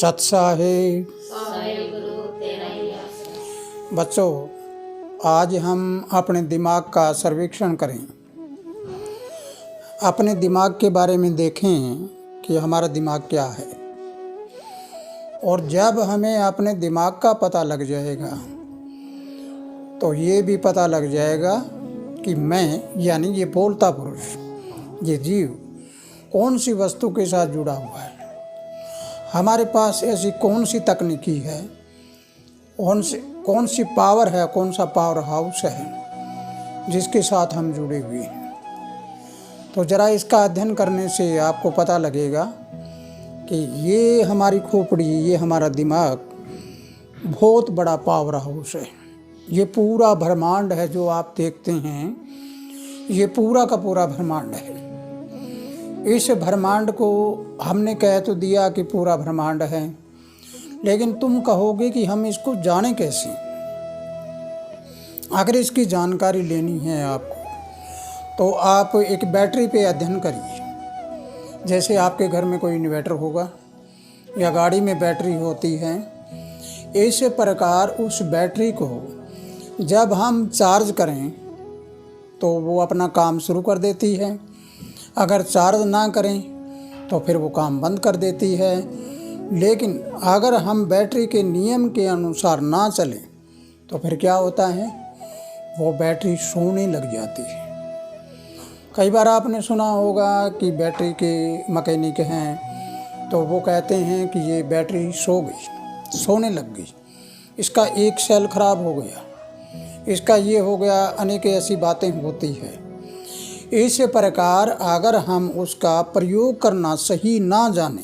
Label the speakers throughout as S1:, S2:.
S1: सत्साहे। बच्चों, आज हम अपने दिमाग का सर्वेक्षण करें। अपने दिमाग के बारे में देखें कि हमारा दिमाग क्या है। और जब हमें अपने दिमाग का पता लग जाएगा तो ये भी पता लग जाएगा कि मैं यानी ये बोलता पुरुष, ये जीव कौन सी वस्तु के साथ जुड़ा हुआ है। हमारे पास ऐसी कौन सी तकनीकी है, कौन सी पावर है, कौन सा पावर हाउस है जिसके साथ हम जुड़े हुए हैं। तो ज़रा इसका अध्ययन करने से आपको पता लगेगा कि ये हमारी खोपड़ी, ये हमारा दिमाग बहुत बड़ा पावर हाउस है। ये पूरा ब्रह्मांड है जो आप देखते हैं, ये पूरा का पूरा ब्रह्मांड है। इस ब्रह्मांड को हमने कह तो दिया कि पूरा ब्रह्मांड है, लेकिन तुम कहोगे कि हम इसको जाने कैसे। अगर इसकी जानकारी लेनी है आपको तो आप एक बैटरी पे अध्ययन करिए। जैसे आपके घर में कोई इन्वर्टर होगा या गाड़ी में बैटरी होती है, इस प्रकार उस बैटरी को जब हम चार्ज करें तो वो अपना काम शुरू कर देती है। अगर चार्ज ना करें तो फिर वो काम बंद कर देती है। लेकिन अगर हम बैटरी के नियम के अनुसार ना चलें तो फिर क्या होता है, वो बैटरी सोने लग जाती है। कई बार आपने सुना होगा कि बैटरी के मैकेनिक हैं तो वो कहते हैं कि ये बैटरी सो गई, सोने लग गई, इसका एक सेल खराब हो गया, इसका ये हो गया, अनेक ऐसी बातें होती है। इस प्रकार अगर हम उसका प्रयोग करना सही ना जाने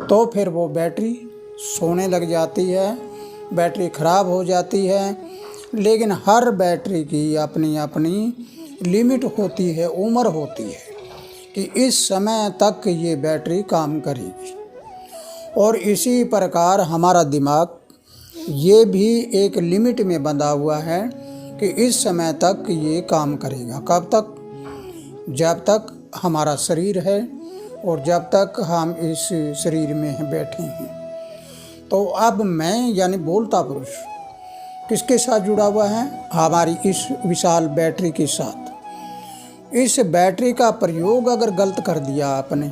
S1: तो फिर वो बैटरी सोने लग जाती है, बैटरी ख़राब हो जाती है। लेकिन हर बैटरी की अपनी अपनी लिमिट होती है, उम्र होती है कि इस समय तक ये बैटरी काम करेगी। और इसी प्रकार हमारा दिमाग ये भी एक लिमिट में बंधा हुआ है कि इस समय तक ये काम करेगा। कब तक? जब तक हमारा शरीर है और जब तक हम इस शरीर में बैठे हैं। तो अब मैं यानी बोलता पुरुष किसके साथ जुड़ा हुआ है? हमारी इस विशाल बैटरी के साथ। इस बैटरी का प्रयोग अगर गलत कर दिया आपने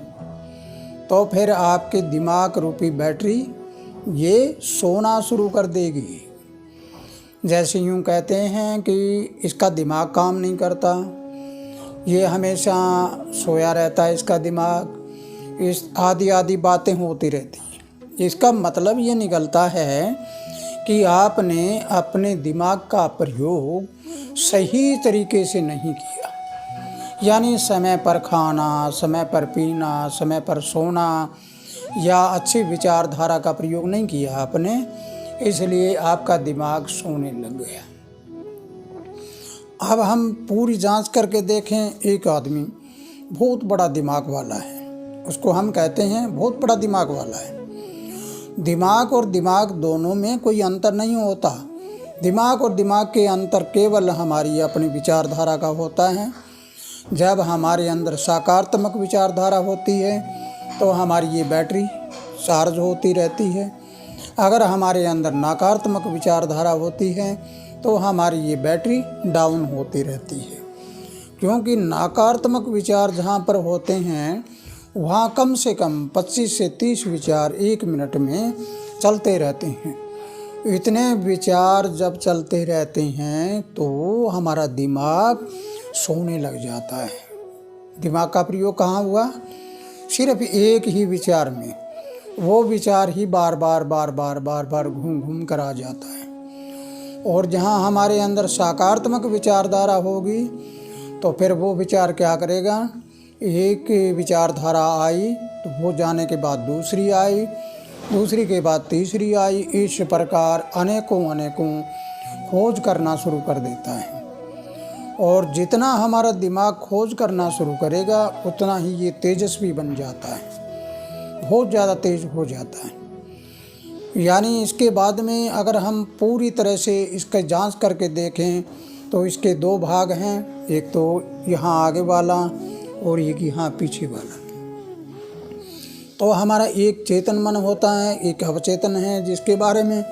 S1: तो फिर आपके दिमाग रूपी बैटरी ये सोना शुरू कर देगी। जैसे यूँ कहते हैं कि इसका दिमाग काम नहीं करता, ये हमेशा सोया रहता है इसका दिमाग, इस आदि बातें होती रहती हैं। इसका मतलब ये निकलता है कि आपने अपने दिमाग का प्रयोग सही तरीके से नहीं किया। यानी समय पर खाना, समय पर पीना, समय पर सोना या अच्छी विचारधारा का प्रयोग नहीं किया आपने, इसलिए आपका दिमाग सोने लग गया। अब हम पूरी जांच करके देखें। एक आदमी बहुत बड़ा दिमाग वाला है, उसको हम कहते हैं बहुत बड़ा दिमाग वाला है। दिमाग और दिमाग दोनों में कोई अंतर नहीं होता। दिमाग और दिमाग के अंतर केवल हमारी अपनी विचारधारा का होता है। जब हमारे अंदर सकारात्मक विचारधारा होती है तो हमारी ये बैटरी चार्ज होती रहती है। अगर हमारे अंदर नकारात्मक विचारधारा होती है तो हमारी ये बैटरी डाउन होती रहती है। क्योंकि नकारात्मक विचार जहाँ पर होते हैं वहाँ कम से कम 25 से 30 विचार 1 मिनट में चलते रहते हैं। इतने विचार जब चलते रहते हैं तो हमारा दिमाग सोने लग जाता है। दिमाग का प्रयोग कहाँ हुआ? सिर्फ एक ही विचार में। वो विचार ही बार बार घूम घूम कर आ जाता है। और जहाँ हमारे अंदर सकारात्मक विचारधारा होगी तो फिर वो विचार क्या करेगा, एक विचारधारा आई तो वो जाने के बाद दूसरी आई, दूसरी के बाद तीसरी आई। इस प्रकार अनेकों खोज करना शुरू कर देता है। और जितना हमारा दिमाग खोज करना शुरू करेगा उतना ही ये तेजस्वी बन जाता है, बहुत ज़्यादा तेज हो जाता है। यानी इसके बाद में अगर हम पूरी तरह से इसका जांच करके देखें तो इसके 2 भाग हैं, एक तो यहाँ आगे वाला और एक यहाँ पीछे वाला। तो हमारा एक चेतन मन होता है, एक अवचेतन है, जिसके बारे में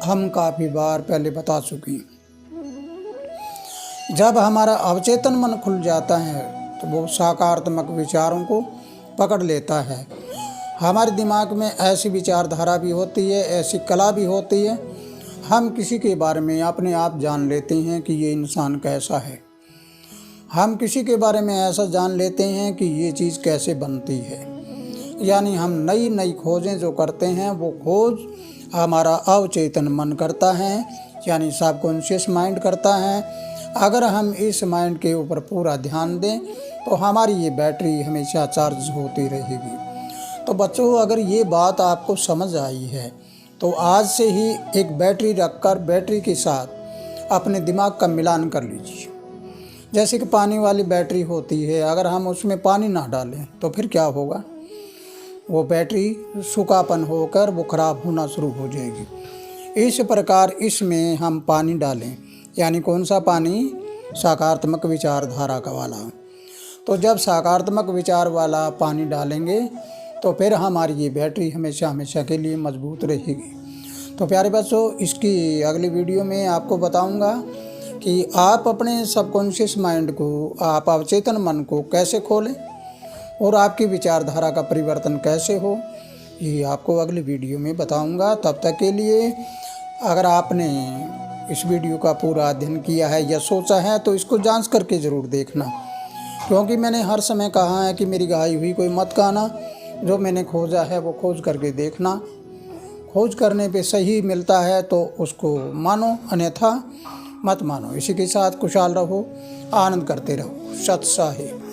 S1: हम काफ़ी बार पहले बता चुके हैं। जब हमारा अवचेतन मन खुल जाता है तो वो सकारात्मक विचारों को पकड़ लेता है। हमारे दिमाग में ऐसी विचारधारा भी होती है, ऐसी कला भी होती है, हम किसी के बारे में अपने आप जान लेते हैं कि ये इंसान कैसा है। हम किसी के बारे में ऐसा जान लेते हैं कि ये चीज़ कैसे बनती है। यानी हम नई नई खोजें जो करते हैं वो खोज हमारा अवचेतन मन करता है, यानी सबकॉन्शियस माइंड करता है। अगर हम इस माइंड के ऊपर पूरा ध्यान दें तो हमारी ये बैटरी हमेशा चार्ज होती रहेगी। तो बच्चों, अगर ये बात आपको समझ आई है तो आज से ही एक बैटरी रखकर बैटरी के साथ अपने दिमाग का मिलान कर लीजिए। जैसे कि पानी वाली बैटरी होती है, अगर हम उसमें पानी ना डालें तो फिर क्या होगा, वो बैटरी सूखापन होकर वो ख़राब होना शुरू हो जाएगी। इस प्रकार इसमें हम पानी डालें, यानी कौन सा पानी, सकारात्मक विचारधारा का वाला। तो जब सकारात्मक विचार वाला पानी डालेंगे तो फिर हमारी ये बैटरी हमेशा हमेशा के लिए मजबूत रहेगी। तो प्यारे बच्चों, इसकी अगली वीडियो में आपको बताऊंगा कि आप अपने सबकॉन्शियस माइंड को, आप अवचेतन मन को कैसे खोलें और आपकी विचारधारा का परिवर्तन कैसे हो, ये आपको अगली वीडियो में बताऊंगा। तब तक के लिए अगर आपने इस वीडियो का पूरा अध्ययन किया है या सोचा है तो इसको जांच करके ज़रूर देखना, क्योंकि मैंने हर समय कहा है कि मेरी गाई हुई कोई मत कहना। जो मैंने खोजा है वो खोज करके देखना। खोज करने पे सही मिलता है तो उसको मानो, अन्यथा मत मानो। इसी के साथ खुशहाल रहो, आनंद करते रहो। सत साहिब।